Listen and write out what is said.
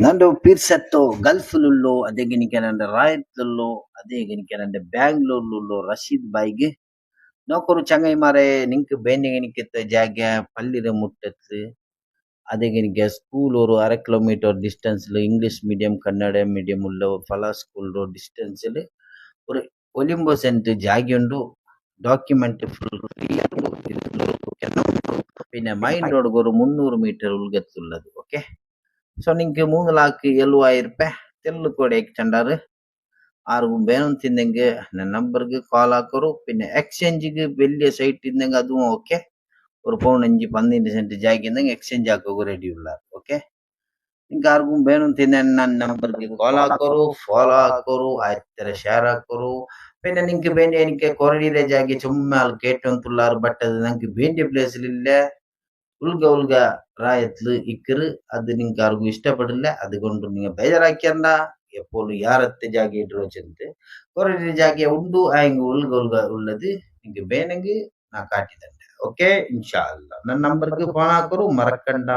ನಂದು ಪೀರ್ಸತ್ತು ಗಲ್ಫ್ಲುಲ್ಲು ಅದೇ ಗಿನಿಕೆ ನಂದು ರಾಯತ್ಲುಲ್ಲು ಅದೇ ಗಿನಿಕೆ ನಂದು ಬ್ಯಾಂಗ್ಳೂರ್ಲುಲ್ಲು ರಶೀದ್ ಬಾಯ್ಗೆ ನೌಕರು ಚಂಗೈ ಮಾರೆ ನಿಂಕ್ ಬೇಂದೆ ಗಿನಿಕೆತ್ತ ಜಾಗ ಪಲ್ಲಿರ ಮುಟ್ಟತ್ತು ಅದೇ ಗಿನಿಕೆ ಸ್ಕೂಲ್ ஒரு 1/2 கிலோமீட்டர் டிஸ்டன்ஸ்ல இங்கிலீஷ் மீடியம் கன்னಡ மீடியம் உள்ள ಫಲ ಸ್ಕೂಲ್ ಡಿಸ್ಟೆನ್ಸ್ ஒரு ಒಲಿಂಬೋ ಸೆಂಟ್ ಜಾಗಿ ಉಂಡು ಡಾಕ್ಯುಮೆಂಟ್ ಫುಲ್ പിന്നെ മൈൻ റോഡ് ഒരു 300 മീറ്റർ ഉൾഗത്തുള്ളത് ഓക്കെ സോ നിങ്ങക്ക് 3,70,000 തെല്ലു കൂടെ ചണ്ടാറ് ആർക്കും വേണം തിന്നെങ്കിൽ ನನ್ನ ನಂಬರ್ಗೆ ಕಾಲ್ ಹಾಕೋರು പിന്നെ ಎಕ್ಸ್ಚೇಂಜ್ಗೆ വലിയ ಸೈಟ್ ಇದ್ದಂಗೆ ಅದು ಓಕೆ ഒരു പൗണ്ട് 5-12 സെന്റ് ಜಾಗ ಇದ್ದಂಗೆ ಎಕ್ಸ್ಚೇಂಜ್ ಹಾಕೋರು ರೆಡಿ ಉಳ್ಳಾರ ಓಕೆ ನಿಂಗೆ ಆರ್ಗೂ ಬೇನು ತಿನ್ನ ನನ್ನ ನಂಬರ್ಗೆ ಕಾಲ್ ಹಾಕೋರು ಫಾಲೋ ಹಾಕೋರು ಆಯ್ತರ ಶೇರ್ ಹಾಕೋರು പിന്നെ നിങ്ങക്ക് വേണ്ടി എനിക്ക് കൊറടിയിലെ ജാഗി ചുമ്മാ കേട്ടൊന്നുള്ളാർ ബട്ട് അത് നിങ്ങൾക്ക് വേണ്ടിയ പ്ലേസിലില്ല ഉൾഗ റായത്തില് ഇക്കറ് അത് നിങ്ങൾക്ക് ആർക്കും ഇഷ്ടപ്പെടില്ല അതുകൊണ്ട് നിങ്ങൾ ಬೇಜಾರಾಕ್ಯಂಡ ಎಪ್ಪೋಲು ಯಾರತ್ತೆ ಜಾಗ ಇಟ್ರು ವಚ್ಚಂತೆ ಕೊರಡಿ ಜಾಗ ಉಂಡು ಆಯಂಗ ಉಳ್ಗ ಉಳ್ಳದು ನಿಂಗೆ ಬೇನಂಗೆ ನಾ ಕಾಟಿದಂಡೆ ಓಕೆ ಇನ್ಶಾ ಅಲ್ಲ ನನ್ನ ನಂಬರ್ಗೆ ಫೋನ್ ಹಾಕೋರು ಮರಕಂಡ